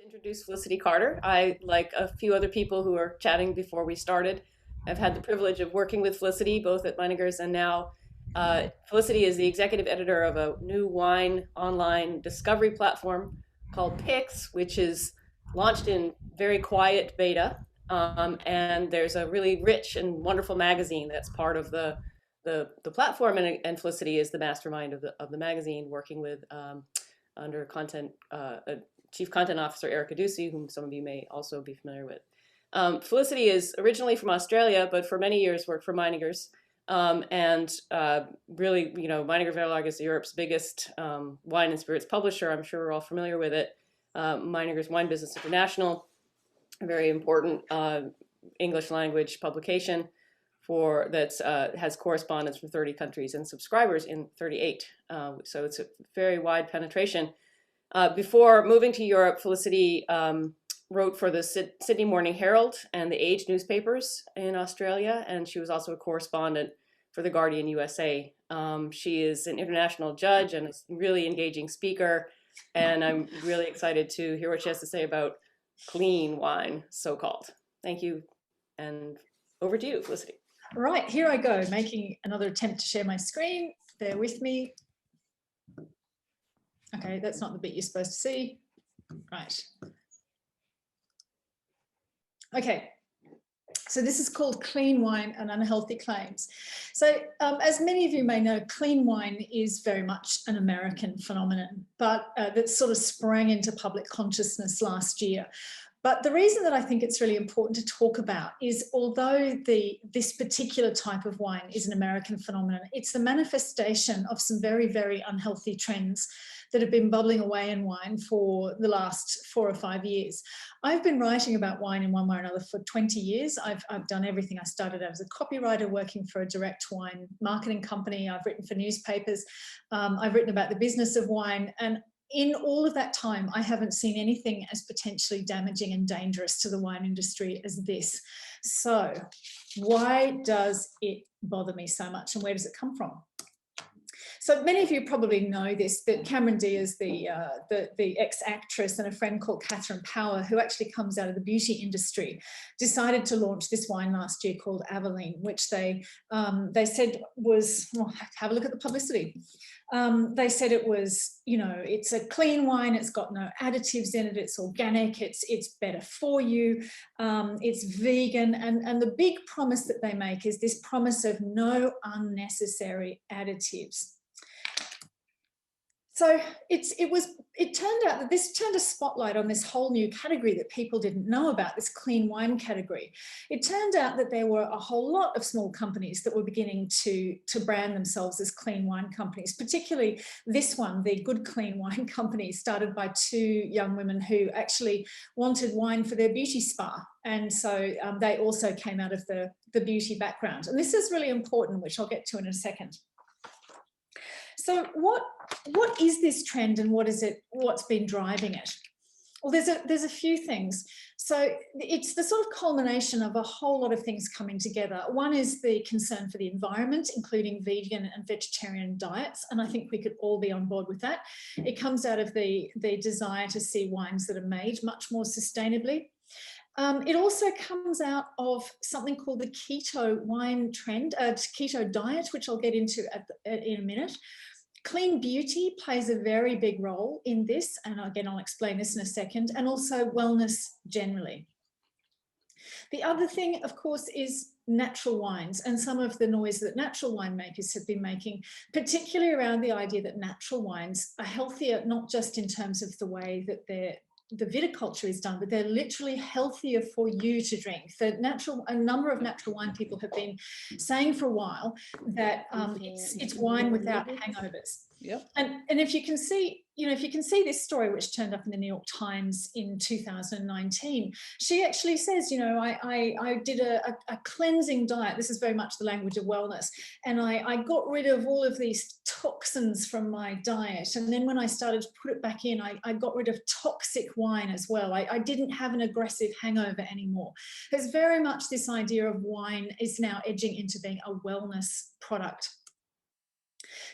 Introduce Felicity Carter. I, like a few other people who were chatting before we started, have had the privilege of working with Felicity both at Meiningers and now. Felicity is the executive editor of a new wine online discovery platform called Pix, which is launched in very quiet beta. And there's a really rich and wonderful magazine that's part of the platform, and Felicity is the mastermind of the magazine, working with under content Chief Content Officer Erica Ducey, whom some of you may also be familiar with. Felicity is originally from Australia, but for many years worked for Meiningers. Really, Meininger Verlag is Europe's biggest wine and spirits publisher. I'm sure we're all familiar with it. Meiningers Wine Business International, a very important English language publication that has correspondents from 30 countries and subscribers in 38. So it's a very wide penetration. Before moving to Europe, Felicity wrote for the Sydney Morning Herald and the Age newspapers in Australia, and she was also a correspondent for The Guardian USA. She is an international judge and a really engaging speaker, and I'm really excited to hear what she has to say about clean wine, so-called. Thank you, and over to you, Felicity. Right, here I go, making another attempt to share my screen. Bear with me. Okay, that's not the bit you're supposed to see. Right. Okay, so this is called Clean Wine and Unhealthy Claims. So as many of you may know, clean wine is very much an American phenomenon, but that sort of sprang into public consciousness last year. But the reason that I think it's really important to talk about is, although this particular type of wine is an American phenomenon, it's the manifestation of some very, very unhealthy trends that have been bubbling away in wine for the last 4 or 5 years. I've been writing about wine in one way or another for 20 years. I've done everything. I started as a copywriter working for a direct wine marketing company. I've written for newspapers. I've written about the business of wine. And in all of that time, I haven't seen anything as potentially damaging and dangerous to the wine industry as this. So why does it bother me so much, and where does it come from? So many of you probably know this, that Cameron Diaz, the ex-actress, and a friend called Catherine Power, who actually comes out of the beauty industry, decided to launch this wine last year called Aveline, which they said was, well, have a look at the publicity. They said it was, it's a clean wine, it's got no additives in it, it's organic, it's better for you, it's vegan, and the big promise that they make is this promise of no unnecessary additives. So it turned out that this turned a spotlight on this whole new category that people didn't know about, this clean wine category. It turned out that there were a whole lot of small companies that were beginning to brand themselves as clean wine companies, particularly this one, the Good Clean Wine Company, started by 2 young women who actually wanted wine for their beauty spa. And so they also came out of the beauty background. And this is really important, which I'll get to in a second. So what is this trend, and what's been driving it? Well, there's a few things. So it's the sort of culmination of a whole lot of things coming together. One is the concern for the environment, including vegan and vegetarian diets, and I think we could all be on board with that. It comes out of the desire to see wines that are made much more sustainably. It also comes out of something called the keto wine trend, keto diet, which I'll get into in a minute. Clean beauty plays a very big role in this, and again, I'll explain this in a second, and also wellness generally. The other thing, of course, is natural wines and some of the noise that natural winemakers have been making, particularly around the idea that natural wines are healthier, not just in terms of the way that the viticulture is done, but they're literally healthier for you to drink. A number of natural wine people have been saying for a while that it's wine without hangovers. Yep. And if you can see, if you can see this story, which turned up in the New York Times in 2019, she actually says, I did a cleansing diet. This is very much the language of wellness. And I got rid of all of these toxins from my diet. And then when I started to put it back in, I got rid of toxic wine as well. I didn't have an aggressive hangover anymore. There's very much this idea of wine is now edging into being a wellness product.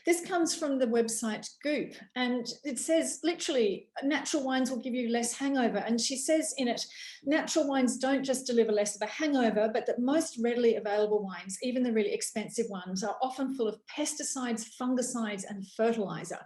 This comes from the website Goop, and it says literally, natural wines will give you less hangover. And she says in it, natural wines don't just deliver less of a hangover, but that most readily available wines, even the really expensive ones, are often full of pesticides, fungicides, and fertilizer.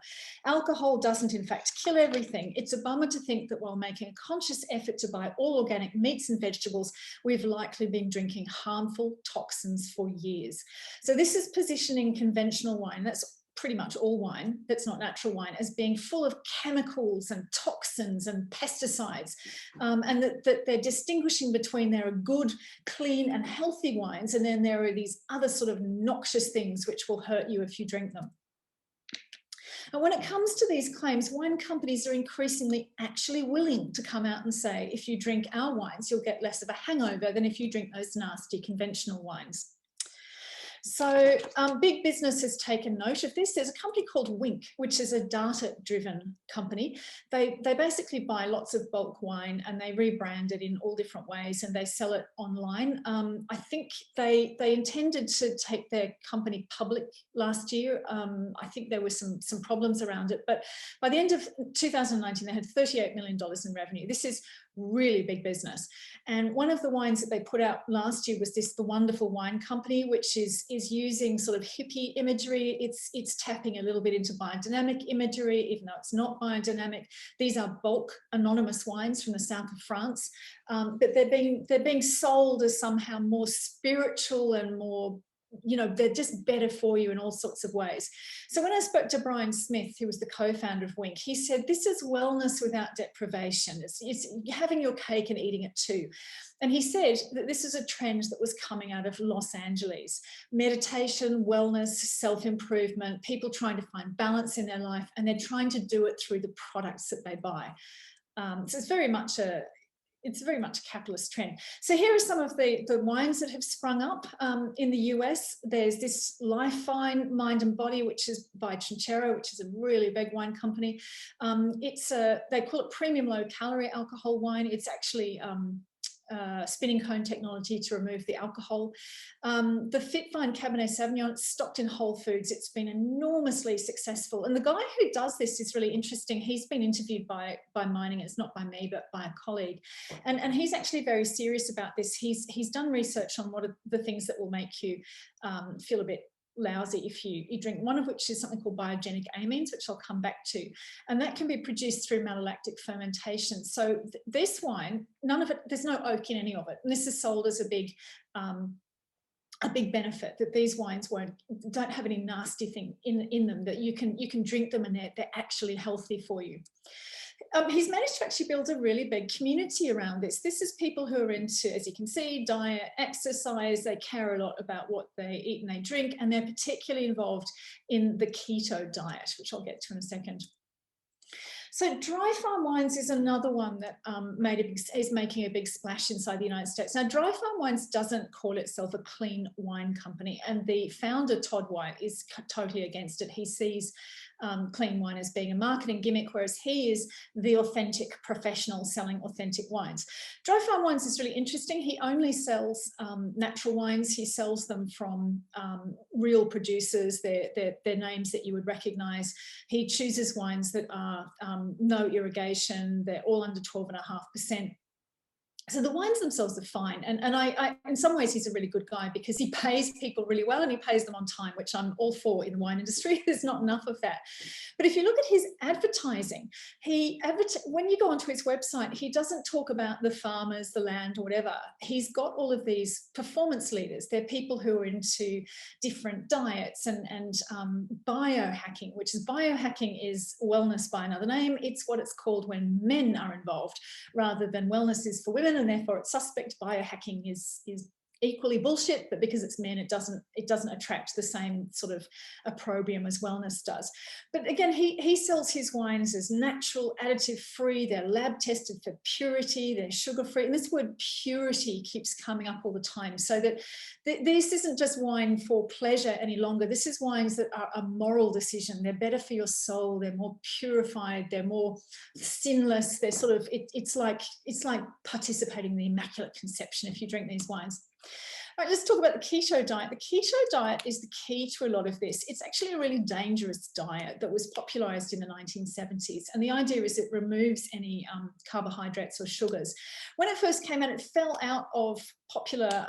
Alcohol doesn't, in fact, kill everything. It's a bummer to think that while making a conscious effort to buy all organic meats and vegetables, we've likely been drinking harmful toxins for years. So this is positioning conventional wine, that's pretty much all wine that's not natural wine, as being full of chemicals and toxins and pesticides, and that they're distinguishing between there are good, clean and healthy wines, and then there are these other sort of noxious things which will hurt you if you drink them. And when it comes to these claims, wine companies are increasingly actually willing to come out and say, if you drink our wines, you'll get less of a hangover than if you drink those nasty conventional wines. So big business has taken note of this. There's a company called Wink, which is a data-driven company. They basically buy lots of bulk wine and they rebrand it in all different ways and they sell it online. I think they intended to take their company public last year. I think there were some problems around it, but by the end of 2019, they had $38 million in revenue. This is really big business. And one of the wines that they put out last year was this, The Wonderful Wine Company, which is using sort of hippie imagery. It's tapping a little bit into biodynamic imagery, even though it's not biodynamic. These are bulk anonymous wines from the south of France, but they're being sold as somehow more spiritual and more, you know, they're just better for you in all sorts of ways. So when I spoke to Brian Smith, who was the co-founder of Wink, he said, this is wellness without deprivation. It's having your cake and eating it too. And he said that this is a trend that was coming out of Los Angeles. Meditation, wellness, self-improvement, people trying to find balance in their life, and they're trying to do it through the products that they buy. So it's very much a capitalist trend. So here are some of the wines that have sprung up in the US. There's this Life Wine, Mind and Body, which is by Trinchero, which is a really big wine company. They call it premium low calorie alcohol wine. It's actually spinning cone technology to remove the alcohol. The Fitvine Cabernet Sauvignon, it's stocked in Whole Foods. It's been enormously successful. And the guy who does this is really interesting. He's been interviewed by Mining. It's not by me, but by a colleague. And he's actually very serious about this. He's done research on what are the things that will make you feel a bit lousy if you drink, one of which is something called biogenic amines, which I'll come back to, and that can be produced through malolactic fermentation. So this wine, none of it, there's no oak in any of it, and this is sold as a big benefit, that these wines don't have any nasty thing in them, that you can drink them and they're actually healthy for you. He's managed to actually build a really big community around this. This is people who are into, as you can see, diet, exercise. They care a lot about what they eat and they drink, and they're particularly involved in the keto diet, which I'll get to in a second. So dry farm wines is another one that is making a big splash inside the United States. Now, Dry Farm Wines doesn't call itself a clean wine company, and the founder, Todd White, is totally against it. He sees clean wine as being a marketing gimmick, whereas he is the authentic professional selling authentic wines. Dry Farm Wines is really interesting. He only sells natural wines. He sells them from real producers. They're names that you would recognize. He chooses wines that are no irrigation. They're all under 12.5%. So the wines themselves are fine. And I, in some ways, he's a really good guy because he pays people really well and he pays them on time, which I'm all for in the wine industry. There's not enough of that. But if you look at his advertising, when you go onto his website, he doesn't talk about the farmers, the land, or whatever. He's got all of these performance leaders. They're people who are into different diets and biohacking, biohacking is wellness by another name. It's what it's called when men are involved, rather than wellness is for women, and therefore it's suspect. Biohacking is equally bullshit, but because it's men, it doesn't attract the same sort of opprobrium as wellness does. But again, he sells his wines as natural, additive free. They're lab tested for purity. They're sugar free, and this word purity keeps coming up all the time. So that this isn't just wine for pleasure any longer. This is wines that are a moral decision. They're better for your soul. They're more purified. They're more sinless. They're sort of it's like participating in the Immaculate Conception if you drink these wines. All right, let's talk about the keto diet. The keto diet is the key to a lot of this. It's actually a really dangerous diet that was popularized in the 1970s. And the idea is it removes any carbohydrates or sugars. When it first came out, it fell out of popular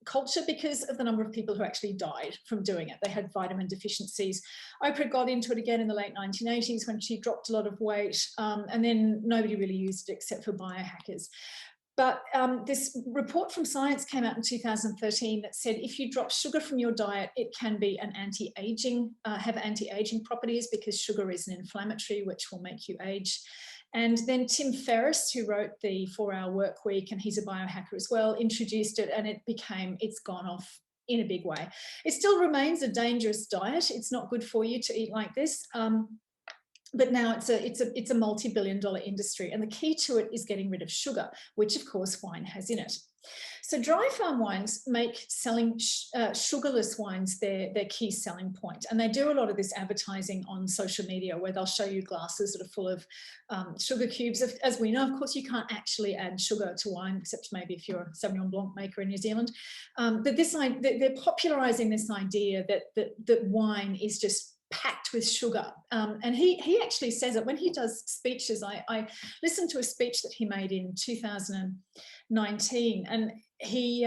culture because of the number of people who actually died from doing it. They had vitamin deficiencies. Oprah got into it again in the late 1980s when she dropped a lot of weight, and then nobody really used it except for biohackers. But this report from Science came out in 2013 that said if you drop sugar from your diet, it can be an anti-aging, have anti-aging properties because sugar is an inflammatory, which will make you age. And then Tim Ferriss, who wrote the 4-Hour Work Week, and he's a biohacker as well, introduced it, and it's gone off in a big way. It still remains a dangerous diet. It's not good for you to eat like this. But now it's a multi-billion-dollar industry, and the key to it is getting rid of sugar, which of course wine has in it. So dry farm wines make selling sugarless wines their key selling point, and they do a lot of this advertising on social media where they'll show you glasses that are full of sugar cubes. As we know, of course, you can't actually add sugar to wine except maybe if you're a Sauvignon Blanc maker in New Zealand. But they're popularising this idea that wine is just packed with sugar. And he actually says it when he does speeches. I listened to a speech that he made in 2019, and he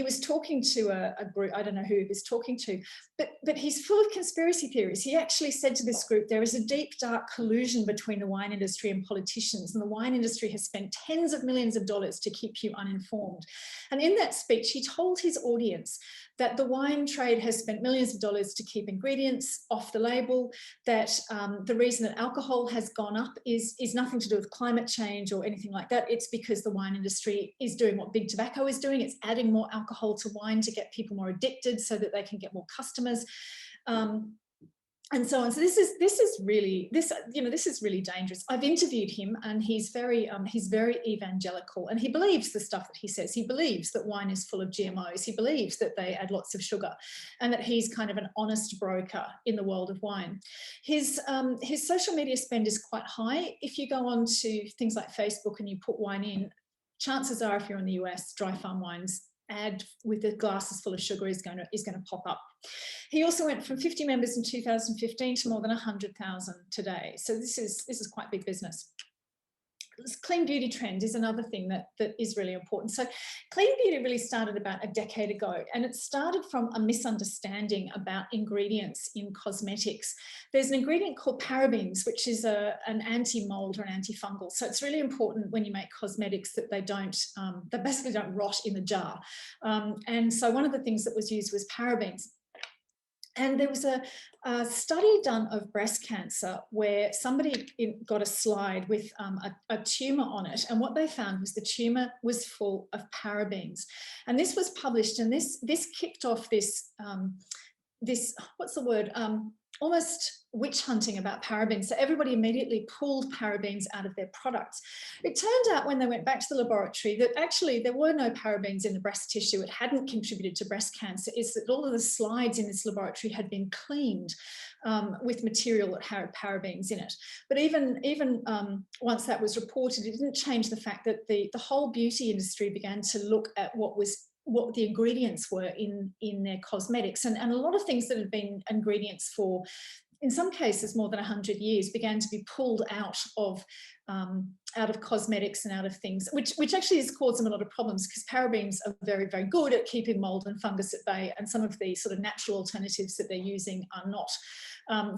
was talking to a group. I don't know who he was talking to, but he's full of conspiracy theories. He actually said to this group, there is a deep, dark collusion between the wine industry and politicians, and the wine industry has spent tens of millions of dollars to keep you uninformed. And in that speech, he told his audience that the wine trade has spent millions of dollars to keep ingredients off the label, that the reason that alcohol has gone up is nothing to do with climate change or anything like that. It's because the wine industry is doing what big tobacco is doing. It's adding more alcohol to wine to get people more addicted so that they can get more customers. And so on. So this is really dangerous. I've interviewed him, and he's very evangelical, and he believes the stuff that he says. He believes that wine is full of GMOs. He believes that they add lots of sugar, and that he's kind of an honest broker in the world of wine. His social media spend is quite high. If you go on to things like Facebook and you put wine in, chances are, if you're in the US, dry farm wines ad with the glasses full of sugar is going to pop up. He also went from 50 members in 2015 to more than 100,000 today. So this is quite big business. This clean beauty trend is another thing that is really important. So clean beauty really started about a decade ago, and it started from a misunderstanding about ingredients in cosmetics. There's an ingredient called parabens, which is an anti-mold or an antifungal. So it's really important when you make cosmetics that they basically don't rot in the jar. And so one of the things that was used was parabens. And there was a study done of breast cancer where somebody got a slide with a tumour on it, and what they found was the tumour was full of parabens. And this was published, and this kicked off this what's the word? Almost witch hunting about parabens. So everybody immediately pulled parabens out of their products. It turned out when they went back to the laboratory that actually there were no parabens in the breast tissue. It hadn't contributed to breast cancer. It's that all of the slides in this laboratory had been cleaned with material that had parabens in it. But even once that was reported, it didn't change the fact that the whole beauty industry began to look at what the ingredients were in their cosmetics, and a lot of things that had been ingredients for, in some cases, more than 100 years, began to be pulled out of cosmetics and out of things, which actually has caused them a lot of problems, because parabens are very, very good at keeping mold and fungus at bay, and some of the sort of natural alternatives that they're using are not.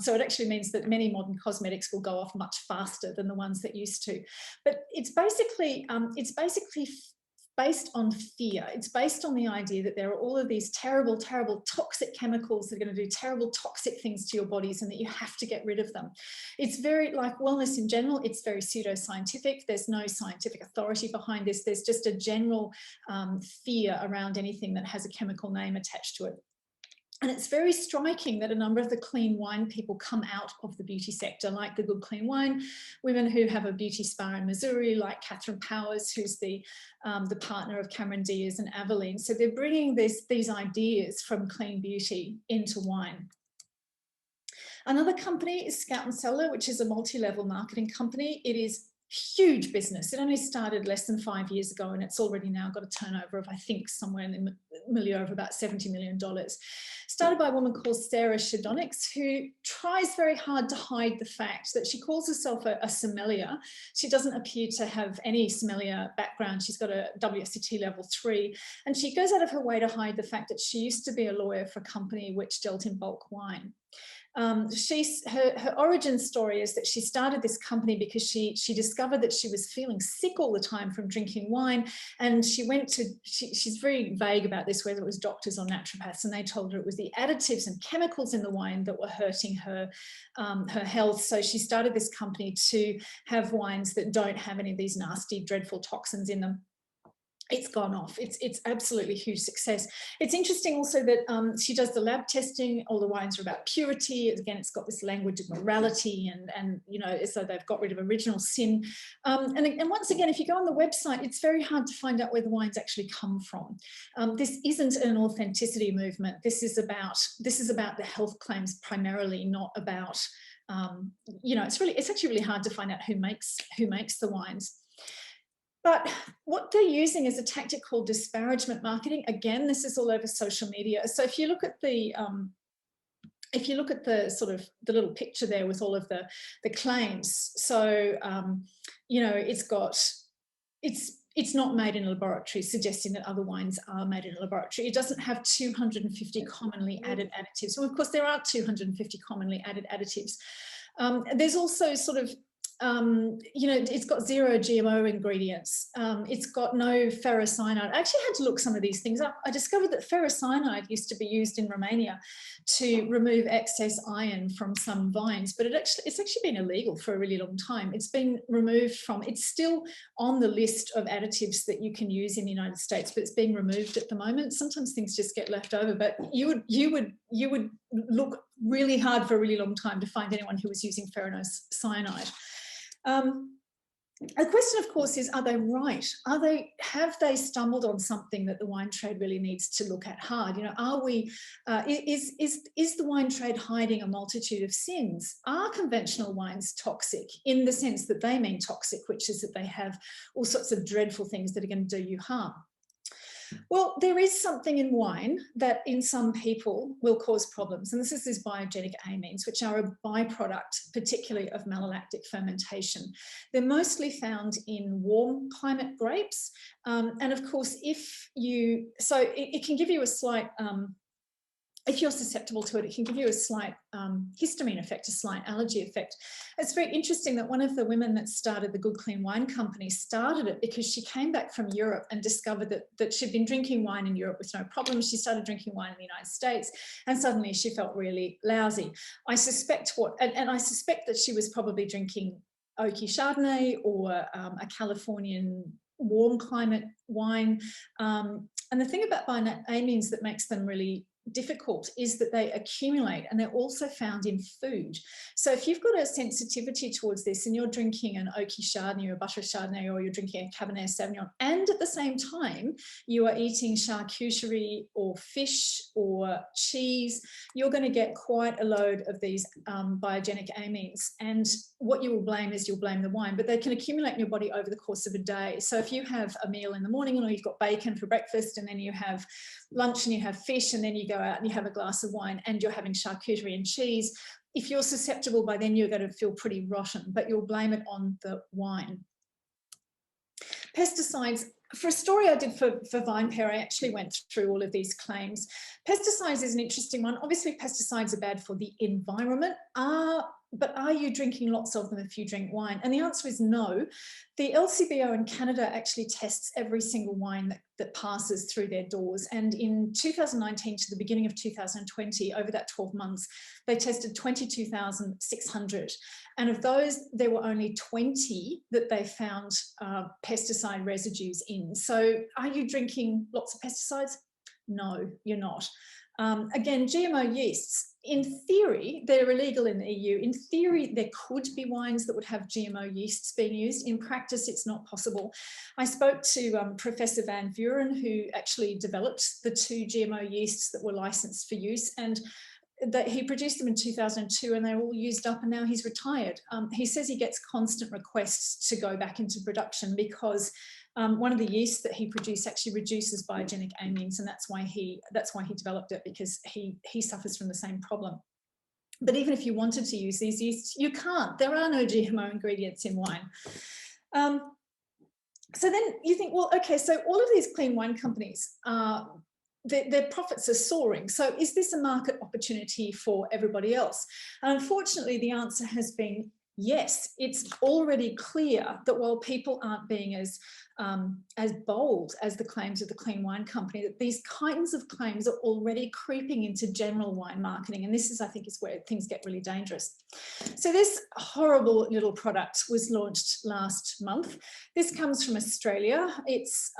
So it actually means that many modern cosmetics will go off much faster than the ones that used to. But it's basically based on fear. It's based on the idea that there are all of these terrible, terrible toxic chemicals that are going to do terrible toxic things to your bodies, and that you have to get rid of them. It's very, like wellness in general, it's very pseudoscientific. There's no scientific authority behind this. There's just a general fear around anything that has a chemical name attached to it. And it's very striking that a number of the clean wine people come out of the beauty sector, like the Good Clean Wine women who have a beauty spa in Missouri, like Catherine Powers, who's the partner of Cameron Diaz and Aveline. So they're bringing these ideas from clean beauty into wine. Another company is Scout & Cellar, which is a multi-level marketing company. It is huge business. It only started less than 5 years ago, and it's already now got a turnover of, I think, somewhere in the milieu of about $70 million. Started by a woman called Sarah Shadonics, who tries very hard to hide the fact that she calls herself a sommelier. She doesn't appear to have any sommelier background. She's got a WSET level 3, and she goes out of her way to hide the fact that she used to be a lawyer for a company which dealt in bulk wine. Her origin story is that she started this company because she discovered that she was feeling sick all the time from drinking wine, and she's very vague about this, whether it was doctors or naturopaths, and they told her it was the additives and chemicals in the wine that were hurting her health. So she started this company to have wines that don't have any of these nasty, dreadful toxins in them. It's gone off. It's absolutely a huge success. It's interesting also that she does the lab testing. All the wines are about purity. Again, it's got this language of morality, and you know, so they've got rid of original sin. And once again, if you go on the website, it's very hard to find out where the wines actually come from. This isn't an authenticity movement. This is about the health claims primarily, not about you know. It's actually really hard to find out who makes the wines. But what they're using is a tactic called disparagement marketing. Again, this is all over social media. So if you look at the sort of the little picture there with all of the claims, so you know, it's not made in a laboratory, suggesting that other wines are made in a laboratory. It doesn't have 250 commonly added additives. Well, of course, there are 250 commonly added additives. There's also sort of you know, it's got 0 GMO ingredients. It's got no ferrocyanide. I actually had to look some of these things up. I discovered that ferrocyanide used to be used in Romania to remove excess iron from some vines, but it's actually been illegal for a really long time. It's been removed from, it's still on the list of additives that you can use in the United States, but it's being removed at the moment. Sometimes things just get left over, but you would look really hard for a really long time to find anyone who was using ferrocyanide. The question, of course, is, are they right? Have they stumbled on something that the wine trade really needs to look at hard? You know, is the wine trade hiding a multitude of sins? Are conventional wines toxic in the sense that they mean toxic, which is that they have all sorts of dreadful things that are going to do you harm? Well, there is something in wine that in some people will cause problems, and this is these biogenic amines, which are a byproduct, particularly of malolactic fermentation. They're mostly found in warm climate grapes, and of course, it can give you a slight if you're susceptible to it, it can give you a slight histamine effect, a slight allergy effect. It's very interesting that one of the women that started the Good Clean Wine Company started it because she came back from Europe and discovered that she'd been drinking wine in Europe with no problem. She started drinking wine in the United States, and suddenly she felt really lousy. I suspect that she was probably drinking oaky Chardonnay or a Californian warm climate wine. And the thing about amines that makes them really difficult is that they accumulate, and they're also found in food. So if you've got a sensitivity towards this and you're drinking an oaky Chardonnay or a butter Chardonnay, or you're drinking a Cabernet Sauvignon, and at the same time you are eating charcuterie or fish or cheese, you're going to get quite a load of these biogenic amines. And what you will blame is you'll blame the wine, but they can accumulate in your body over the course of a day. So if you have a meal in the morning, or you've got bacon for breakfast, and then you have lunch and you have fish, and then you go out and you have a glass of wine, and you're having charcuterie and cheese, if you're susceptible, by then you're going to feel pretty rotten, but you'll blame it on the wine. Pesticides. For a story I did for VinePair, I actually went through all of these claims. Pesticides is an interesting one. Obviously, pesticides are bad for the environment. But are you drinking lots of them if you drink wine? And the answer is no. The LCBO in Canada actually tests every single wine that passes through their doors. And in 2019 to the beginning of 2020, over that 12 months, they tested 22,600. And of those, there were only 20 that they found pesticide residues in. So are you drinking lots of pesticides? No, you're not. Again, GMO yeasts, in theory, they're illegal in the EU. In theory, there could be wines that would have GMO yeasts being used. In practice, it's not possible. I spoke to Professor Van Vuren, who actually developed the 2 GMO yeasts that were licensed for use. And that he produced them in 2002 and they were all used up and now he's retired. He says he gets constant requests to go back into production because one of the yeasts that he produced actually reduces biogenic amines, and that's why he developed it, because he suffers from the same problem. But even if you wanted to use these yeasts, you can't. There are no GMO ingredients in wine. So then you think, well, okay, so all of these clean wine companies, their profits are soaring. So is this a market opportunity for everybody else? And unfortunately, the answer has been yes. It's already clear that while people aren't being as bold as the claims of the Clean Wine Company, that these kinds of claims are already creeping into general wine marketing. And this is, I think, is where things get really dangerous. So this horrible little product was launched last month. This comes from Australia. It's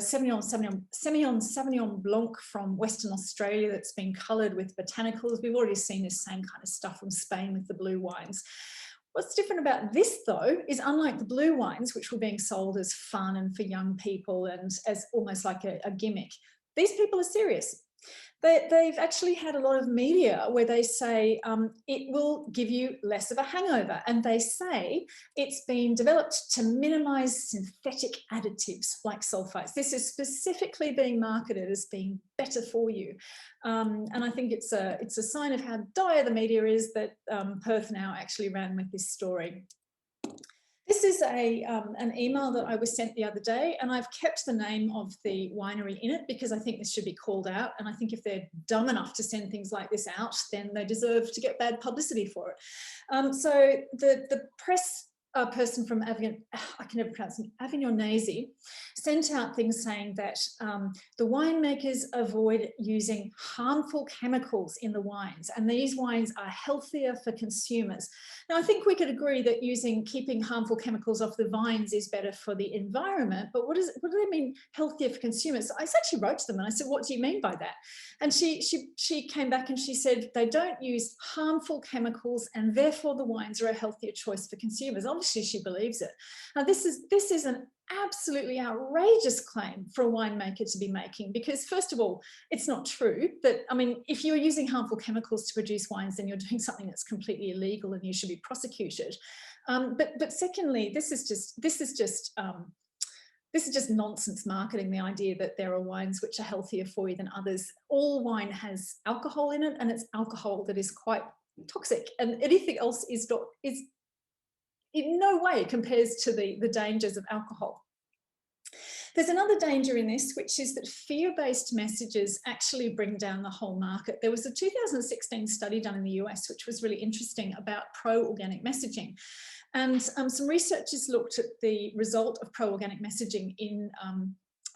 Sauvignon Blanc from Western Australia that's been coloured with botanicals. We've already seen this same kind of stuff from Spain with the blue wines. What's different about this, though, is unlike the blue wines, which were being sold as fun and for young people and as almost like a gimmick, these people are serious. They've actually had a lot of media where they say it will give you less of a hangover. And they say it's been developed to minimize synthetic additives like sulfites. This is specifically being marketed as being better for you. And I think it's a sign of how dire the media is that Perth Now actually ran with this story. This is an email that I was sent the other day, and I've kept the name of the winery in it because I think this should be called out. And I think if they're dumb enough to send things like this out, then they deserve to get bad publicity for it. So the press person from Avignon, I can never pronounce it, Avignonese, sent out things saying that the winemakers avoid using harmful chemicals in the wines, and these wines are healthier for consumers. Now, I think we could agree that keeping harmful chemicals off the vines is better for the environment, but what do they mean healthier for consumers? So I actually wrote to them and I said, what do you mean by that? And she came back and she said they don't use harmful chemicals and therefore the wines are a healthier choice for consumers. Obviously, she believes it. Now, this is an absolutely outrageous claim for a winemaker to be making, because first of all, it's not true. That, I mean, if you're using harmful chemicals to produce wines, then you're doing something that's completely illegal and you should be prosecuted. But secondly, this is just nonsense marketing, the idea that there are wines which are healthier for you than others. All wine has alcohol in it, and it's alcohol that is quite toxic, and anything else is in no way compares to the dangers of alcohol. There's another danger in this, which is that fear-based messages actually bring down the whole market. There was a 2016 study done in the US, which was really interesting, about pro-organic messaging. And some researchers looked at the result of pro-organic messaging in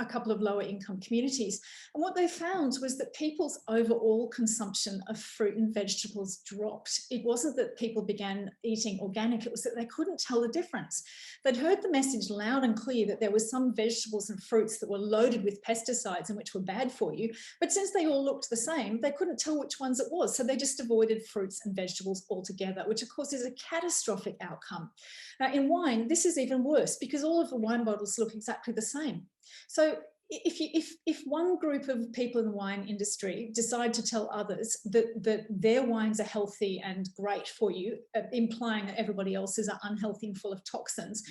a couple of lower income communities. And what they found was that people's overall consumption of fruit and vegetables dropped. It wasn't that people began eating organic, it was that they couldn't tell the difference. They'd heard the message loud and clear that there were some vegetables and fruits that were loaded with pesticides and which were bad for you, but since they all looked the same, they couldn't tell which ones it was. So they just avoided fruits and vegetables altogether, which of course is a catastrophic outcome. Now, in wine, this is even worse because all of the wine bottles look exactly the same. So if one group of people in the wine industry decide to tell others that their wines are healthy and great for you, implying that everybody else's are unhealthy and full of toxins,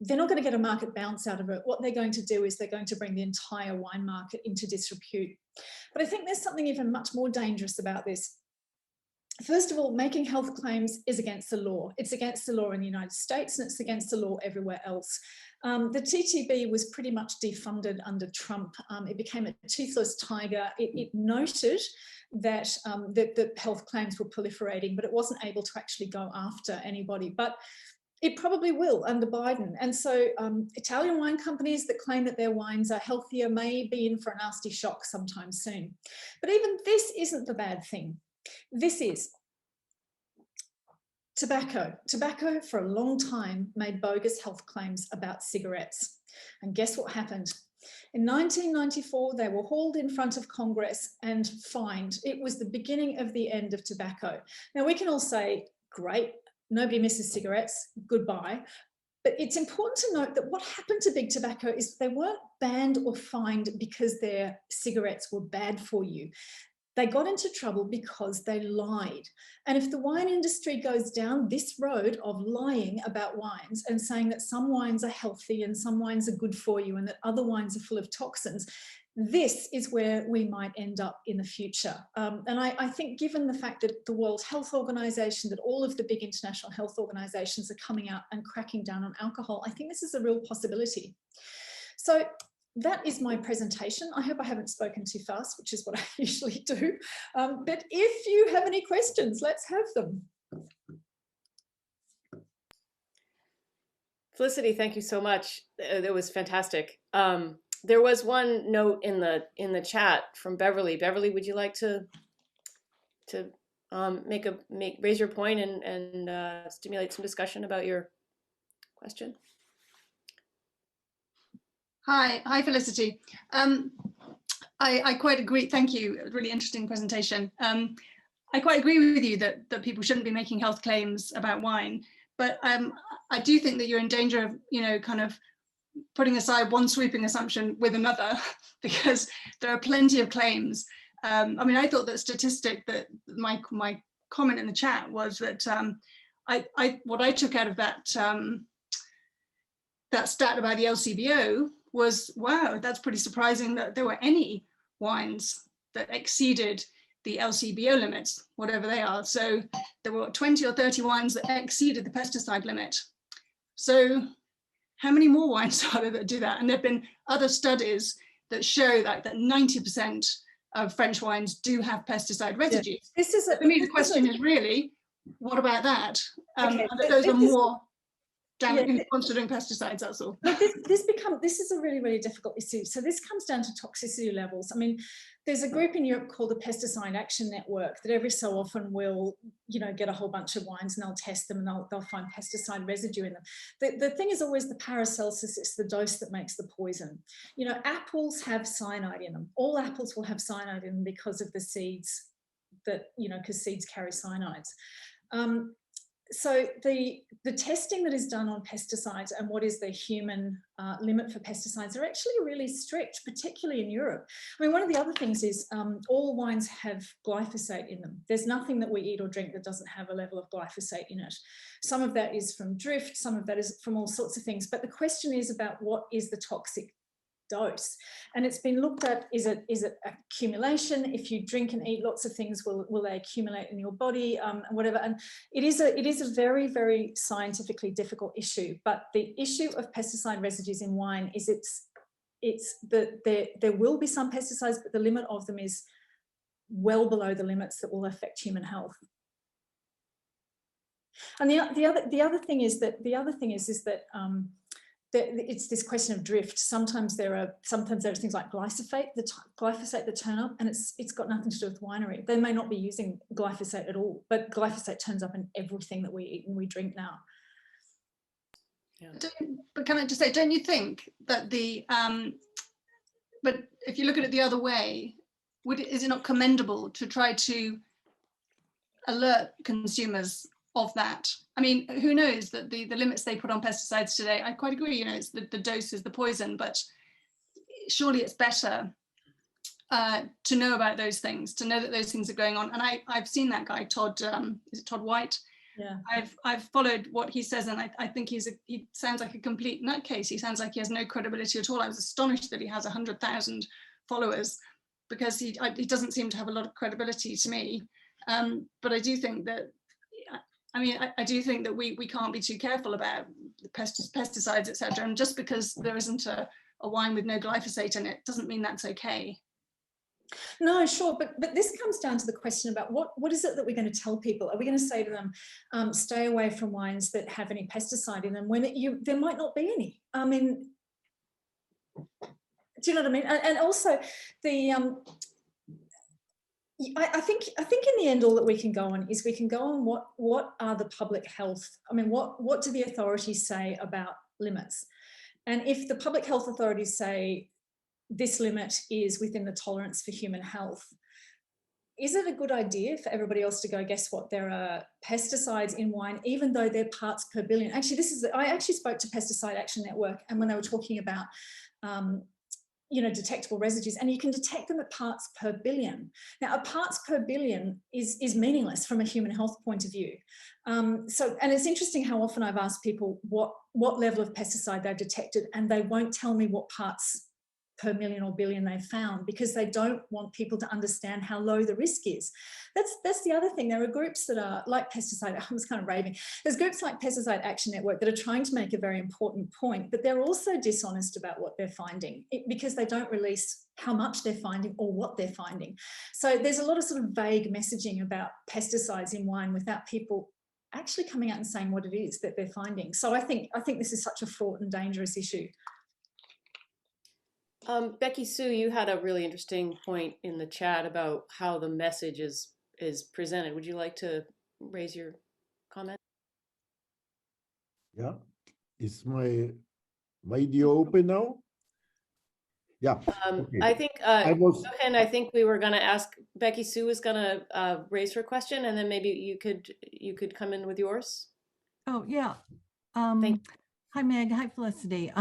they're not going to get a market bounce out of it. What they're going to do is they're going to bring the entire wine market into disrepute. But I think there's something even much more dangerous about this. First of all, making health claims is against the law. It's against the law in the United States and it's against the law everywhere else. The TTB was pretty much defunded under Trump. It became a toothless tiger. It noted that that health claims were proliferating, but it wasn't able to actually go after anybody. But it probably will under Biden. And so Italian wine companies that claim that their wines are healthier may be in for a nasty shock sometime soon. But even this isn't the bad thing. This is tobacco. Tobacco for a long time made bogus health claims about cigarettes. And guess what happened? In 1994, they were hauled in front of Congress and fined. It was the beginning of the end of tobacco. Now, we can all say, great, nobody misses cigarettes, goodbye. But it's important to note that what happened to big tobacco is they weren't banned or fined because their cigarettes were bad for you. They got into trouble because they lied. And if the wine industry goes down this road of lying about wines and saying that some wines are healthy and some wines are good for you and that other wines are full of toxins, this is where we might end up in the future. And I think given the fact that the World Health Organization, that all of the big international health organizations are coming out and cracking down on alcohol, I think this is a real possibility. So that is my presentation. I hope I haven't spoken too fast, which is what I usually do. But if you have any questions, let's have them. Felicity, thank you so much. That was fantastic. There was one note in the chat from Beverly. Beverly, would you like to raise your point and stimulate some discussion about your question? Hi, Felicity. I quite agree. Thank you. Really interesting presentation. I quite agree with you that people shouldn't be making health claims about wine, but I do think that you're in danger of, kind of putting aside one sweeping assumption with another, because there are plenty of claims. I mean, I thought that statistic that my comment in the chat was that what I took out of that that stat about the LCBO was, wow, that's pretty surprising that there were any wines that exceeded the LCBO limits, whatever they are. So there were 20 or 30 wines that exceeded the pesticide limit. So how many more wines are there that do that? And there have been other studies that show that 90% of French wines do have pesticide residues. Yeah. This is for me, the question is really, what about that? Okay, those are more considering pesticides, that's all. But this is a really, really difficult issue. So this comes down to toxicity levels. I mean, there's a group in Europe called the Pesticide Action Network that every so often will, get a whole bunch of wines and they'll test them and they'll find pesticide residue in them. The thing is always the Paracelsus, it's the dose that makes the poison. Apples have cyanide in them. All apples will have cyanide in them because of the seeds that, because seeds carry cyanides. So the testing that is done on pesticides and what is the human limit for pesticides are actually really strict, particularly in Europe. I mean, one of the other things is all wines have glyphosate in them. There's nothing that we eat or drink that doesn't have a level of glyphosate in it. Some of that is from drift, some of that is from all sorts of things. But the question is about what is the toxic dose, and it's been looked at, is it accumulation? If you drink and eat lots of things, will they accumulate in your body, whatever. And it is a very, very scientifically difficult issue. But the issue of pesticide residues in wine is it's that there will be some pesticides, but the limit of them is well below the limits that will affect human health. And the other thing is that it's this question of drift. Sometimes there are things like glyphosate that turn up, and it's got nothing to do with winery. They may not be using glyphosate at all, but glyphosate turns up in everything that we eat and we drink now. Yeah. But can I just say, don't you think that but if you look at it the other way, is it not commendable to try to alert consumers of that? I mean, who knows that the limits they put on pesticides today, I quite agree, it's the dose is the poison, but surely it's better to know about those things, to know that those things are going on. And I've seen that guy, Todd, is it Todd White? Yeah. I've followed what he says, and I think he sounds like a complete nutcase. He sounds like he has no credibility at all. I was astonished that he has 100,000 followers, because he doesn't seem to have a lot of credibility to me. But I do think that, I do think that we can't be too careful about pesticides, etc. And just because there isn't a wine with no glyphosate in it doesn't mean that's okay. No, sure, but this comes down to the question about what is it that we're going to tell people? Are we going to say to them, stay away from wines that have any pesticide in them, when there might not be any? I mean, do you know what I mean? And also the I think in the end all that we can go on is we can go on what are the public health, what do the authorities say about limits? And if the public health authorities say this limit is within the tolerance for human health, is it a good idea for everybody else to go, guess what, there are pesticides in wine, even though they're parts per billion? Actually, I actually spoke to Pesticide Action Network, and when they were talking about detectable residues, and you can detect them at parts per billion. Now, a parts per billion is meaningless from a human health point of view. And it's interesting how often I've asked people what level of pesticide they've detected, and they won't tell me what parts per million or billion they've found, because they don't want people to understand how low the risk is. That's the other thing. There are groups that are like pesticide, I was kind of raving. There's groups like Pesticide Action Network that are trying to make a very important point, but they're also dishonest about what they're finding because they don't release how much they're finding or what they're finding. So there's a lot of sort of vague messaging about pesticides in wine without people actually coming out and saying what it is that they're finding. So I think this is such a fraught and dangerous issue. Becky Sue, you had a really interesting point in the chat about how the message is presented. Would you like to raise your comment? Yeah, is my video open now? Yeah. Okay. I think and I think we were going to ask, Becky Sue was going to raise her question, and then maybe you could come in with yours. Oh yeah. Thank you. Hi Meg. Hi Felicity.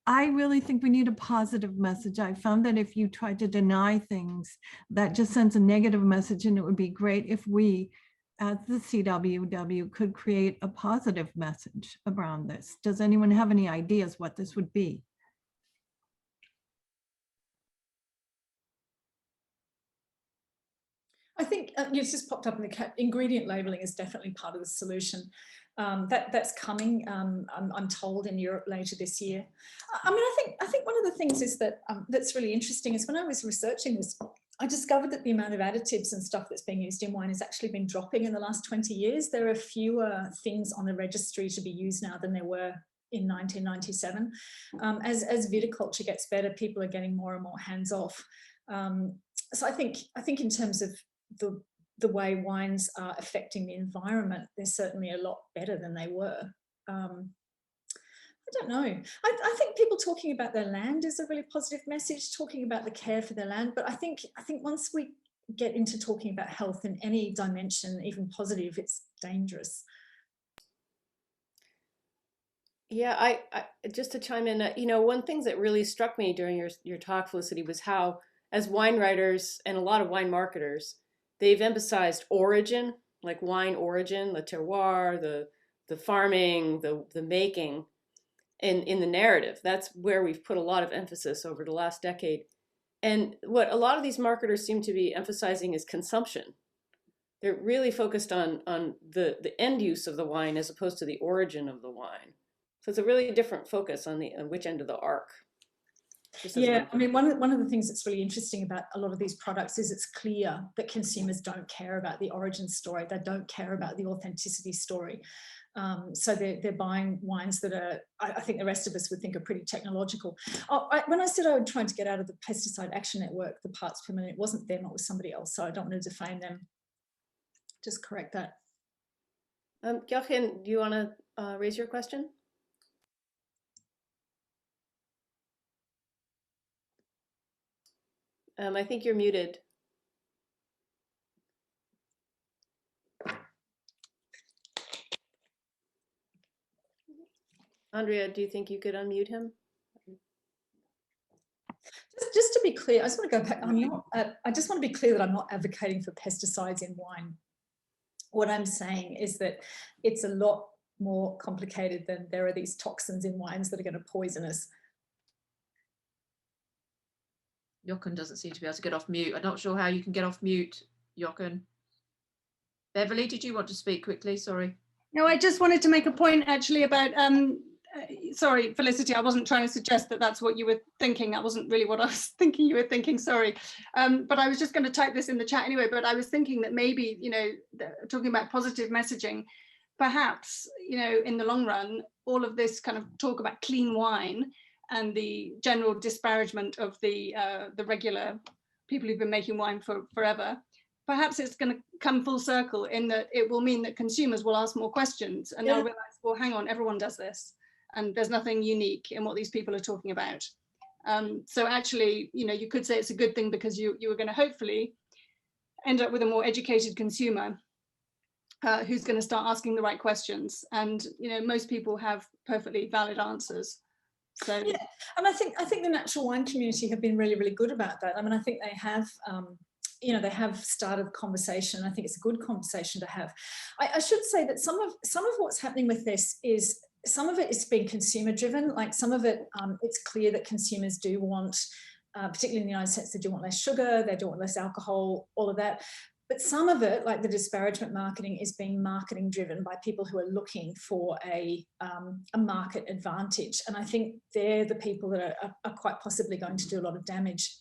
I really think we need a positive message. I found that if you try to deny things, that just sends a negative message, and it would be great if we, as the CWW, could create a positive message around this. Does anyone have any ideas what this would be? I think it's just popped up in the chat. Ingredient labeling is definitely part of the solution. That's coming, I'm told, in Europe later this year. I mean, I think one of the things is that that's really interesting is when I was researching this, I discovered that the amount of additives and stuff that's being used in wine has actually been dropping in the last 20 years. There are fewer things on the registry to be used now than there were in 1997. As viticulture gets better, people are getting more and more hands off. So I think in terms of the way wines are affecting the environment, they're certainly a lot better than they were. I don't know. I think people talking about their land is a really positive message, talking about the care for their land. But I think once we get into talking about health in any dimension, even positive, it's dangerous. Yeah, I just to chime in, one thing that really struck me during your talk, Felicity, was how, as wine writers and a lot of wine marketers, they've emphasized origin, like wine origin, the terroir, the farming, the making, in the narrative. That's where we've put a lot of emphasis over the last decade. And what a lot of these marketers seem to be emphasizing is consumption. They're really focused on the end use of the wine as opposed to the origin of the wine. So it's a really different focus on which end of the arc. Yeah, I mean, one of the things that's really interesting about a lot of these products is it's clear that consumers don't care about the origin story. They don't care about the authenticity story. So they're buying wines that are, I think the rest of us would think are pretty technological. When I said I would try to get out of the Pesticide Action Network, the parts per million, it wasn't them, it was somebody else. So I don't want to defame them. Just correct that. Jochen, do you want to raise your question? I think you're muted. Andrea, do you think you could unmute him? Just to be clear, I just want to go back. I just want to be clear that I'm not advocating for pesticides in wine. What I'm saying is that it's a lot more complicated than there are these toxins in wines that are going to poison us. Jochen doesn't seem to be able to get off mute. I'm not sure how you can get off mute, Jochen. Beverly, did you want to speak quickly? Sorry. No, I just wanted to make a point actually about, sorry, Felicity, I wasn't trying to suggest that that's what you were thinking. That wasn't really what I was thinking you were thinking, sorry. But I was just going to type this in the chat anyway, but I was thinking that maybe, talking about positive messaging, perhaps, in the long run, all of this kind of talk about clean wine and the general disparagement of the regular people who've been making wine for forever, perhaps it's going to come full circle in that it will mean that consumers will ask more questions and they'll realize, well, hang on, everyone does this. And there's nothing unique in what these people are talking about. So actually, you could say it's a good thing because you are going to hopefully end up with a more educated consumer who's going to start asking the right questions. And, most people have perfectly valid answers. So Yeah, and I think the natural wine community have been really, really good about that. I mean, I think they have, you know, they have started the conversation. I think it's a good conversation to have. I should say that some of what's happening with this is some of it is being consumer driven. Like some of it, it's clear that consumers do want, particularly in the United States, they do want less sugar, they do want less alcohol, all of that. But some of it, like the disparagement marketing, is being marketing driven by people who are looking for a market advantage. And I think they're the people that are quite possibly going to do a lot of damage.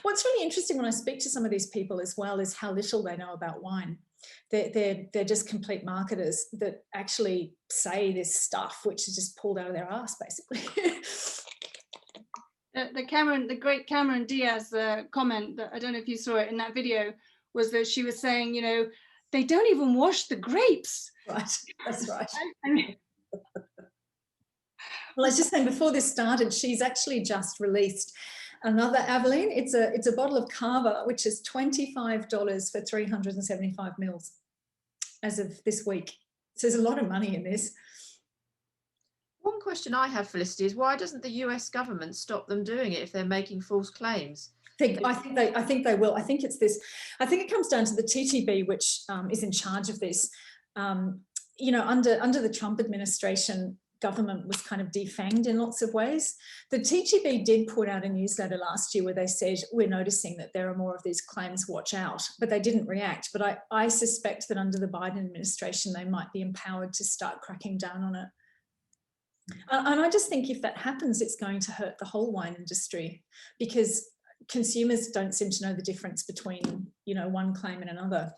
What's really interesting when I speak to some of these people as well is how little they know about wine. They're just complete marketers that actually say this stuff, which is just pulled out of their ass, basically. The great Cameron Diaz comment that I don't know if you saw it in that video was that she was saying, you know, they don't even wash the grapes. Right, that's right. I mean, well, I was just saying before this started, she's actually just released another Aveline. It's a bottle of Cava, which is $25 for 375 mils as of this week. So there's a lot of money in this. One question I have, Felicity, is why doesn't the US government stop them doing it if they're making false claims? I think they will. I think it's this. I think it comes down to the TTB, which is in charge of this. You know, under the Trump administration, government was kind of defanged in lots of ways. The TTB did put out a newsletter last year where they said, we're noticing that there are more of these claims, watch out, but they didn't react. But I suspect that under the Biden administration, they might be empowered to start cracking down on it. And I just think if that happens, it's going to hurt the whole wine industry because consumers don't seem to know the difference between, you know, one claim and another.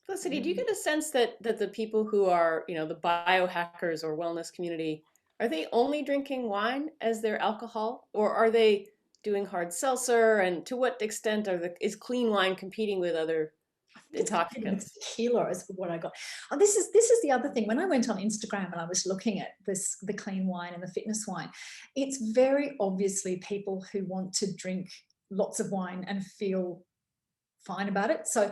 Felicity, do you get a sense that the people who are, you know, the biohackers or wellness community, are they only drinking wine as their alcohol, or are they doing hard seltzer? And to what extent is clean wine competing with other intoxicants? Tequila is what I got. Oh, this is the other thing. When I went on Instagram and I was looking at the clean wine and the fitness wine, it's very obviously people who want to drink lots of wine and feel fine about it. So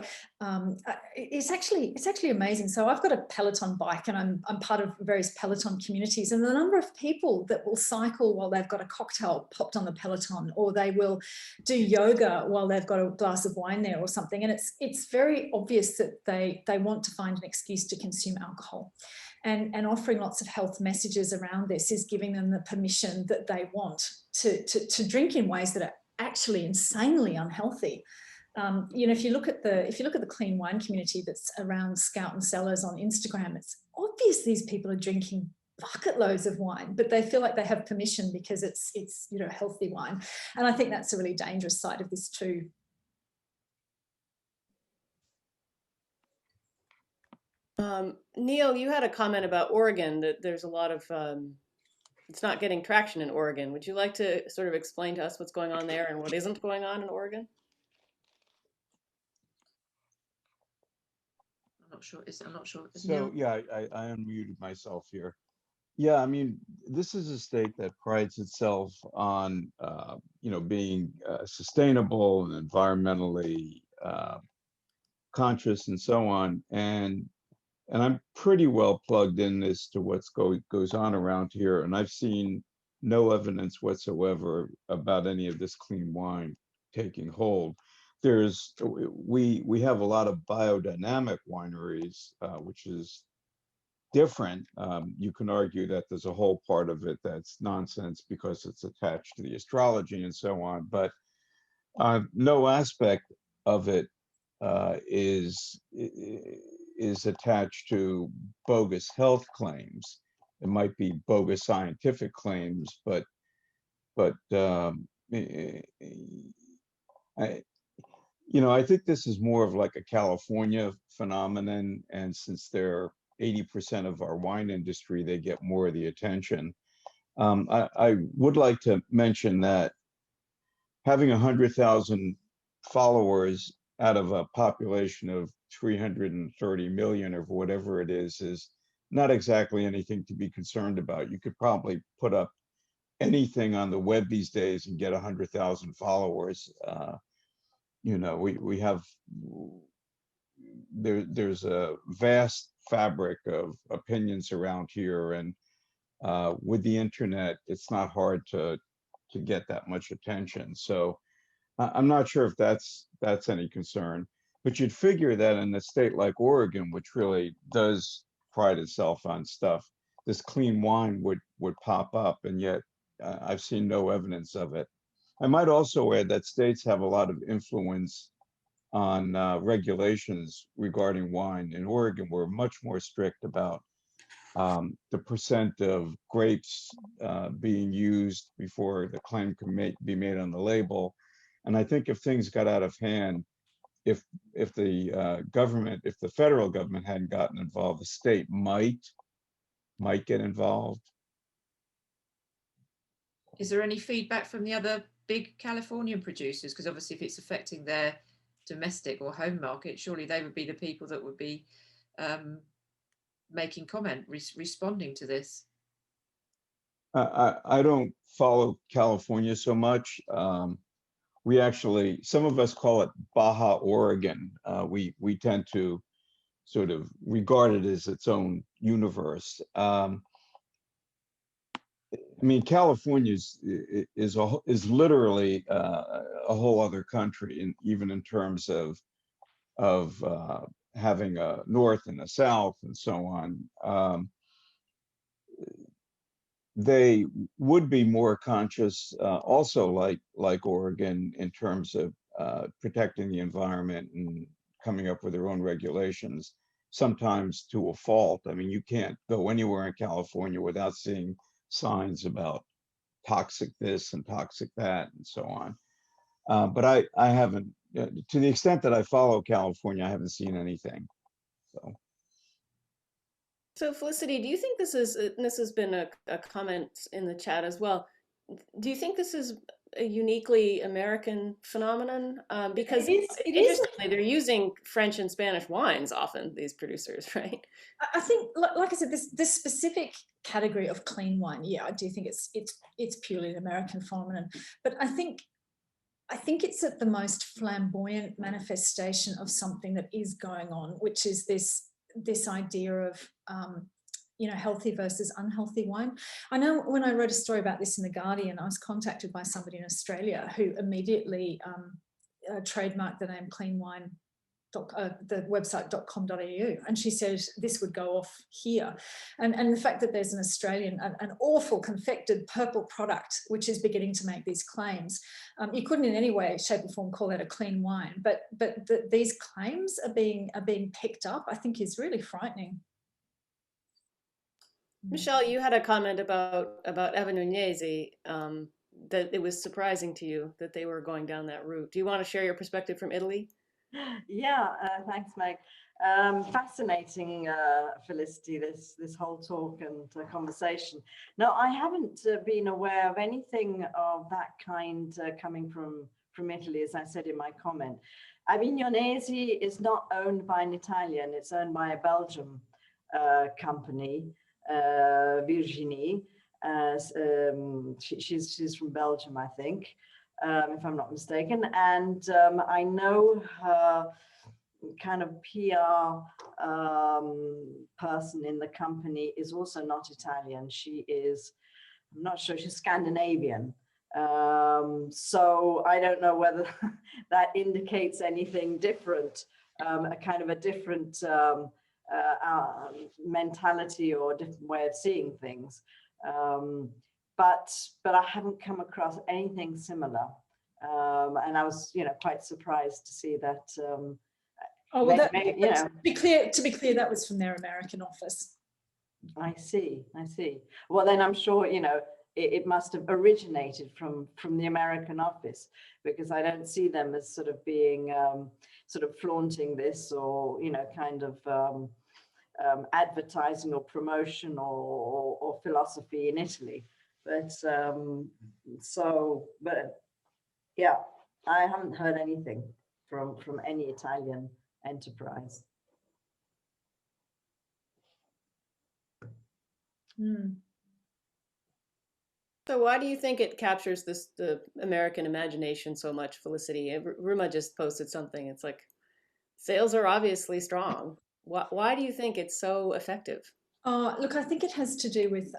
it's actually amazing. So I've got a Peloton bike and I'm part of various Peloton communities, and the number of people that will cycle while they've got a cocktail popped on the Peloton, or they will do yoga while they've got a glass of wine there or something. And it's very obvious that they want to find an excuse to consume alcohol. And offering lots of health messages around this is giving them the permission that they want to drink in ways that are actually insanely unhealthy. You know, if you look at the clean wine community that's around Scout and Cellars on Instagram, it's obvious these people are drinking bucket loads of wine, but they feel like they have permission because it's you know, healthy wine. And I think that's a really dangerous side of this too. Neil, you had a comment about Oregon, that there's a lot of, it's not getting traction in Oregon. Would you like to sort of explain to us what's going on there and what isn't going on in Oregon? I'm not sure. So yeah, I unmuted myself here. Yeah, I mean, this is a state that prides itself on, you know, being sustainable and environmentally conscious and so on. And I'm pretty well plugged in as to what's goes on around here. And I've seen no evidence whatsoever about any of this clean wine taking hold. We have a lot of biodynamic wineries, which is different. You can argue that there's a whole part of it that's nonsense because it's attached to the astrology and so on, but no aspect of it is attached to bogus health claims. It might be bogus scientific claims, but I think this is more of like a California phenomenon, and since they're 80% of our wine industry, they get more of the attention. I would like to mention that having 100,000 followers out of a population of 330 million or whatever it is not exactly anything to be concerned about. You could probably put up anything on the web these days and get 100,000 followers. We have, there's a vast fabric of opinions around here, and with the internet, it's not hard to get that much attention. So I'm not sure if that's any concern, but you'd figure that in a state like Oregon, which really does pride itself on stuff, this clean wine would pop up, and yet I've seen no evidence of it. I might also add that states have a lot of influence on regulations regarding wine. In Oregon, we're much more strict about the percent of grapes being used before the claim can be made on the label. And I think if things got out of hand, if the government, if the federal government hadn't gotten involved, the state might get involved. Is there any feedback from the other big Californian producers? Because obviously if it's affecting their domestic or home market, surely they would be the people that would be making comment, responding to this. I don't follow California so much. We actually, some of us call it Baja Oregon. We tend to sort of regard it as its own universe. I mean, California is literally a whole other country, and even in terms of having a north and a south and so on. They would be more conscious, also like Oregon, in terms of protecting the environment and coming up with their own regulations, sometimes to a fault. I mean, you can't go anywhere in California without seeing signs about toxic this and toxic that and so on. But I haven't, to the extent that I follow California, I haven't seen anything. So Felicity, do you think this is, and this has been a comment in the chat as well, do you think this is a uniquely American phenomenon? Because interestingly, they're using French and Spanish wines often, these producers, right? I think, like I said, this specific category of clean wine, yeah, I do think it's purely an American phenomenon. But I think it's at the most flamboyant manifestation of something that is going on, which is this idea of healthy versus unhealthy wine. I know when I wrote a story about this in The Guardian, I was contacted by somebody in Australia who immediately trademarked the name Clean Wine, the website .com.au, and she said this would go off here. And the fact that there's an Australian, an awful confected purple product which is beginning to make these claims, you couldn't in any way, shape or form call that a clean wine, but these claims are being picked up, I think, is really frightening. Michelle, you had a comment about Eva Nunezi, that it was surprising to you that they were going down that route. Do you want to share your perspective from Italy? Yeah, thanks, Meg. Fascinating, Felicity, this whole talk and conversation. No, I haven't been aware of anything of that kind coming from Italy, as I said in my comment. Avignonesi is not owned by an Italian, it's owned by a Belgian company, Virginie. She's from Belgium, I think. If I'm not mistaken, and I know her kind of PR person in the company is also not Italian. She is, I'm not sure, she's Scandinavian. So I don't know whether that indicates anything different, a kind of a different mentality or a different way of seeing things. But I haven't come across anything similar, and I was, quite surprised to see that. To be clear, that was from their American office. I see. Well, then I'm sure it must have originated from the American office, because I don't see them as sort of being sort of flaunting this or kind of advertising or promotion or philosophy in Italy. But yeah, I haven't heard anything from any Italian enterprise. So why do you think it captures the American imagination so much, Felicity? Ruma just posted something. It's like, sales are obviously strong. Why do you think it's so effective? Look, I think it has to do with,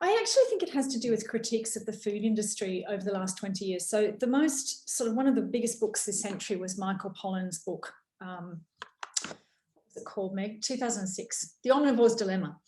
I actually think it has to do with critiques of the food industry over the last 20 years. So the most sort of one of the biggest books this century was Michael Pollan's book, what's it called, Meg? 2006, The Omnivore's Dilemma.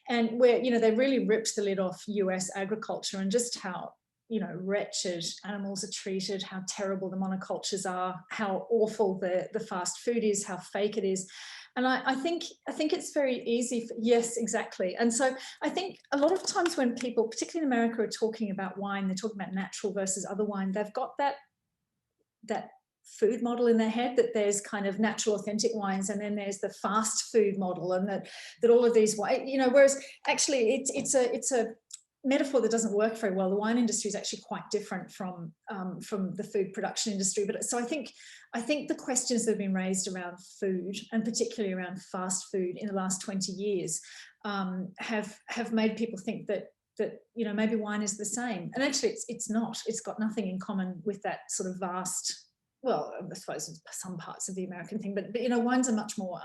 And where, you know, they really ripped the lid off US agriculture and just how, you know, wretched animals are treated, how terrible the monocultures are, how awful the fast food is, how fake it is. And I think it's very easy. Yes, exactly. And so I think a lot of times when people, particularly in America, are talking about wine, they're talking about natural versus other wine. They've got that food model in their head, that there's kind of natural, authentic wines, and then there's the fast food model, and that all of these, you know. Whereas actually, it's a metaphor that doesn't work very well. The wine industry is actually quite different from the food production industry. But so I think the questions that have been raised around food, and particularly around fast food in the last 20 years, have made people think that you know, maybe wine is the same. And actually it's not. It's got nothing in common with that sort of vast, well, I suppose some parts of the American thing, but you know, wines are much more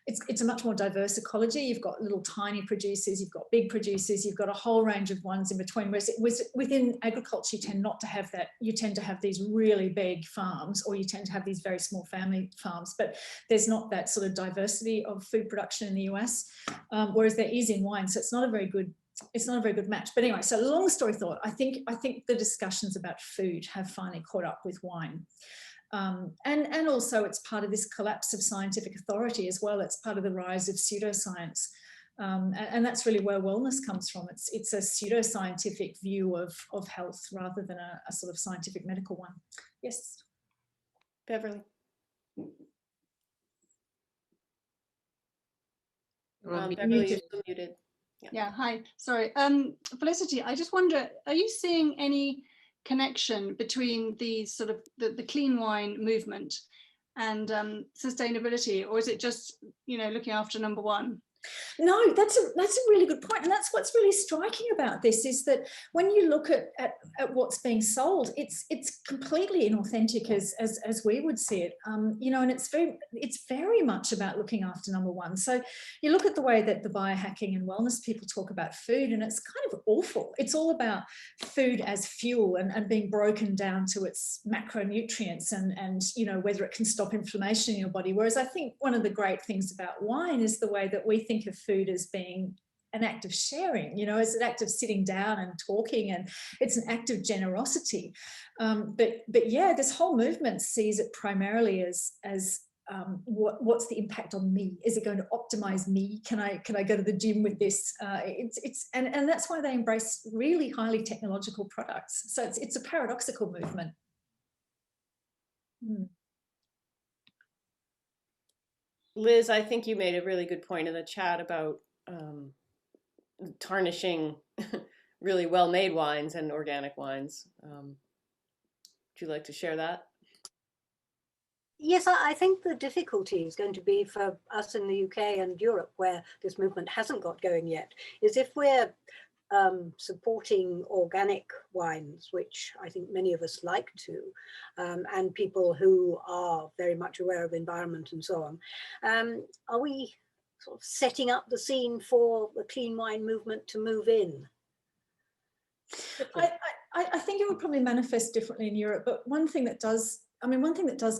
it's a much more diverse ecology. You've got little tiny producers, you've got big producers, you've got a whole range of ones in between. Whereas within agriculture, you tend not to have that. You tend to have these really big farms, or you tend to have these very small family farms, but there's not that sort of diversity of food production in the US, whereas there is in wine. So it's not a very good match. But anyway, so long story short, I think the discussions about food have finally caught up with wine. And also it's part of this collapse of scientific authority as well. It's part of the rise of pseudoscience. And that's really where wellness comes from. It's a pseudoscientific view of health rather than a sort of scientific medical one. Yes. Beverly. Beverly, you're still muted. Yeah, hi, sorry. Felicity, I just wonder, are you seeing any connection between the sort of the clean wine movement and sustainability, or is it just, you know, looking after number one? No, that's a really good point. And that's what's really striking about this, is that when you look at what's being sold, it's completely inauthentic as we would see it. You know, and it's very much about looking after number one. So you look at the way that the biohacking and wellness people talk about food, and it's kind of awful. It's all about food as fuel and being broken down to its macronutrients and you know, whether it can stop inflammation in your body. Whereas I think one of the great things about wine is the way that we think of food as being an act of sharing, you know, as an act of sitting down and talking, and it's an act of generosity. But yeah, this whole movement sees it primarily as what's the impact on me? Is it going to optimize me? Can I go to the gym with this? And that's why they embrace really highly technological products. So it's a paradoxical movement. Liz, I think you made a really good point in the chat about tarnishing really well-made wines and organic wines. Would you like to share that? Yes, I think the difficulty is going to be for us in the UK and Europe, where this movement hasn't got going yet, is if we're supporting organic wines, which I think many of us like to, and people who are very much aware of environment and so on, are we sort of setting up the scene for the clean wine movement to move in? I think it would probably manifest differently in Europe, but one thing that does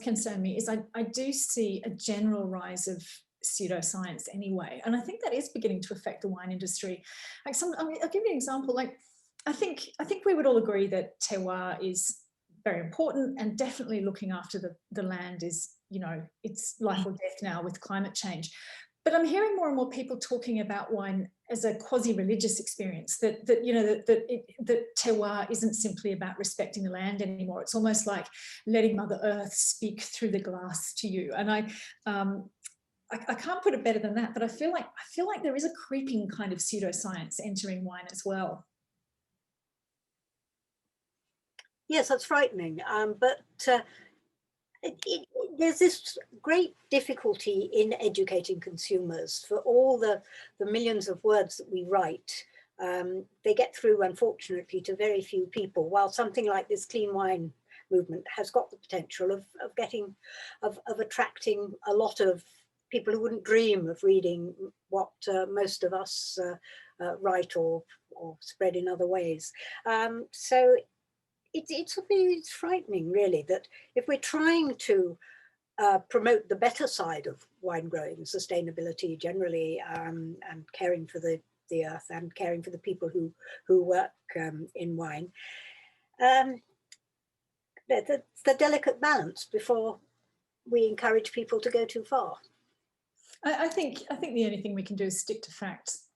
concern me is I do see a general rise of pseudoscience anyway, and I think that is beginning to affect the wine industry. Like I'll give you an example. Like I think we would all agree that terroir is very important, and definitely looking after the land is, you know, it's life or death now with climate change. But I'm hearing more and more people talking about wine as a quasi-religious experience, that you know, that terroir isn't simply about respecting the land anymore. It's almost like letting Mother Earth speak through the glass to you. And I can't put it better than that, but I feel like there is a creeping kind of pseudoscience entering wine as well. Yes, that's frightening. But there's this great difficulty in educating consumers. For all the millions of words that we write, they get through, unfortunately, to very few people, while something like this clean wine movement has got the potential of attracting a lot of people who wouldn't dream of reading what most of us write or spread in other ways. So it's frightening, really, that if we're trying to promote the better side of wine growing, sustainability generally, and caring for the earth and caring for the people who work in wine, the delicate balance before we encourage people to go too far. I think the only thing we can do is stick to facts.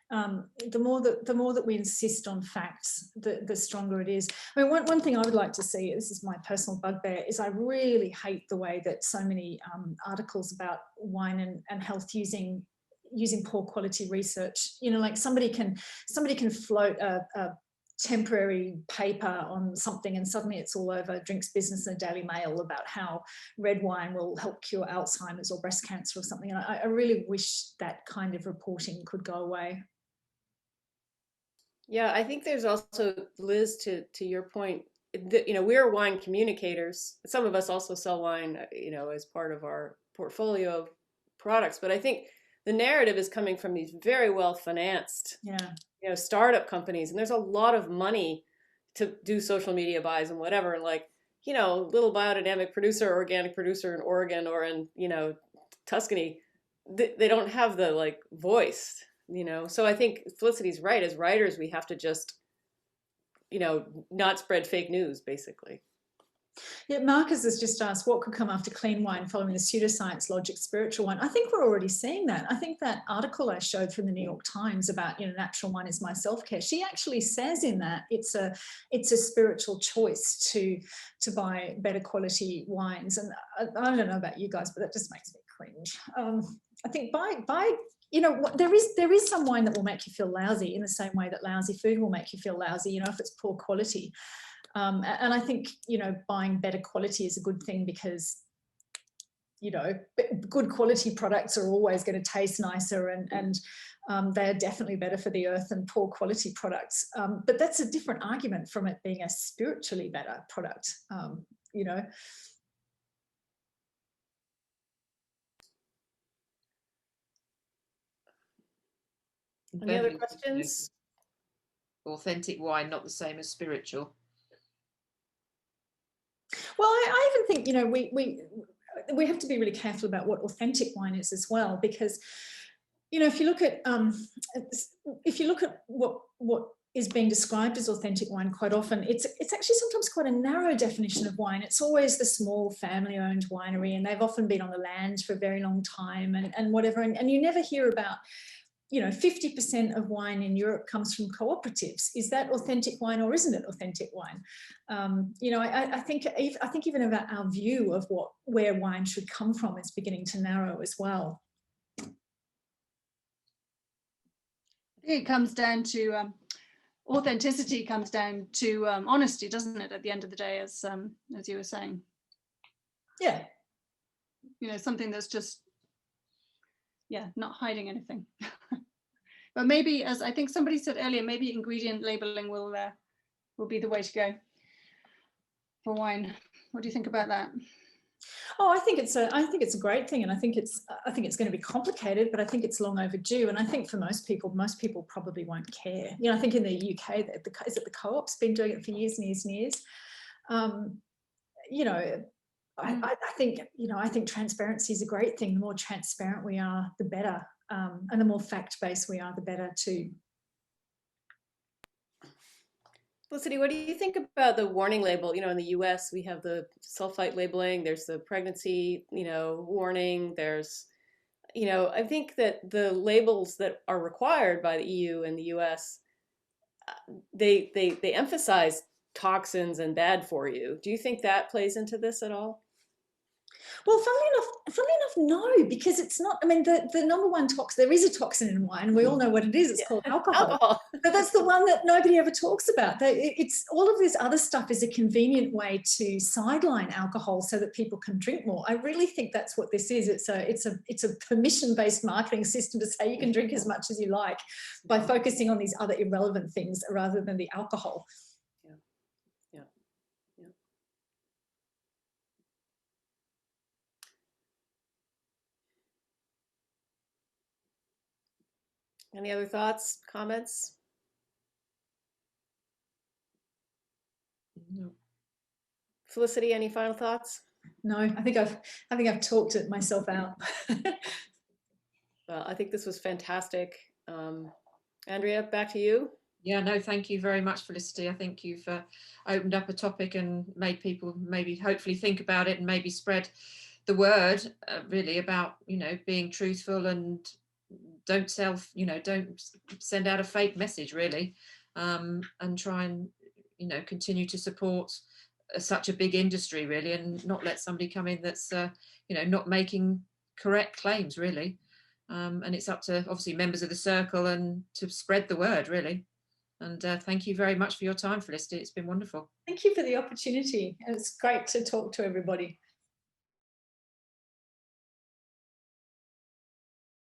The more that we insist on facts, the stronger it is. I mean, one thing I would like to see, this is my personal bugbear, is I really hate the way that so many articles about wine and health using poor quality research. You know, like somebody can float a temporary paper on something and suddenly it's all over Drinks Business and the Daily Mail about how red wine will help cure Alzheimer's or breast cancer or something. And I really wish that kind of reporting could go away. Yeah, I think there's also, Liz, to your point, that, you know, we're wine communicators. Some of us also sell wine, you know, as part of our portfolio of products. But I think the narrative is coming from these very well financed, you know, startup companies, and there's a lot of money to do social media buys and whatever. Like, you know, little biodynamic producer, organic producer in Oregon or in, you know, Tuscany, they don't have the like voice, you know. So I think Felicity's right. As writers, we have to just, you know, not spread fake news, basically. Yeah, Marcus has just asked what could come after clean wine following the pseudoscience logic spiritual wine. I think we're already seeing that. I think that article I showed from the New York Times about, you know, natural wine is my self-care, she actually says in that it's a spiritual choice to buy better quality wines. And I don't know about you guys, but that just makes me cringe. I think buy you know, there is some wine that will make you feel lousy in the same way that lousy food will make you feel lousy, you know, if it's poor quality. And I think, you know, buying better quality is a good thing because, you know, good quality products are always going to taste nicer and they are definitely better for the earth than poor quality products. But that's a different argument from it being a spiritually better product, you know. Any other questions? Authentic wine, not the same as spiritual. Well, I even think, you know, we have to be really careful about what authentic wine is as well, because, you know, if you look at what is being described as authentic wine, quite often it's actually sometimes quite a narrow definition of wine. It's always the small family-owned winery, and they've often been on the land for a very long time and whatever. And you never hear about, you know, 50% of wine in Europe comes from cooperatives. Is that authentic wine or isn't it authentic wine? You know, I think even about our view of where wine should come from is beginning to narrow as well. I think it comes down to authenticity, comes down to honesty, doesn't it? At the end of the day, as you were saying. Yeah. You know, something that's just, yeah, not hiding anything. But maybe, as I think somebody said earlier, maybe ingredient labeling will be the way to go for wine. What do you think about that? Oh, I think it's a great thing, and I think it's going to be complicated, but I think it's long overdue. And I think for most people probably won't care. You know, I think in the UK, is it the Co-op's been doing it for years and years and years. You know, I think, you know, I think transparency is a great thing. The more transparent we are, the better. And the more fact-based we are, the better too. Felicity, what do you think about the warning label? You know, in the US, we have the sulfite labeling, there's the pregnancy, you know, warning, there's, you know, I think that the labels that are required by the EU and the US, they emphasize toxins and bad for you. Do you think that plays into this at all? Well, funnily enough, no, because it's not. I mean, the number one toxin, there is a toxin in wine, and we all know what it is. It's called alcohol. But that's the one that nobody ever talks about. It's all of this other stuff is a convenient way to sideline alcohol so that people can drink more. I really think that's what this is. It's a permission-based marketing system to say you can drink as much as you like by focusing on these other irrelevant things rather than the alcohol. Any other thoughts, comments? No. Felicity, any final thoughts? No, I think I've talked it myself out. Well, I think this was fantastic. Andrea, back to you. Yeah, no, thank you very much, Felicity. I think you've opened up a topic and made people maybe hopefully think about it and maybe spread the word really about, you know, being truthful and don't don't send out a fake message really, and try and, you know, continue to support such a big industry really, and not let somebody come in that's, you know, not making correct claims really. And it's up to obviously members of the circle and to spread the word really. And thank you very much for your time, Felicity. It's been wonderful. Thank you for the opportunity. It's great to talk to everybody.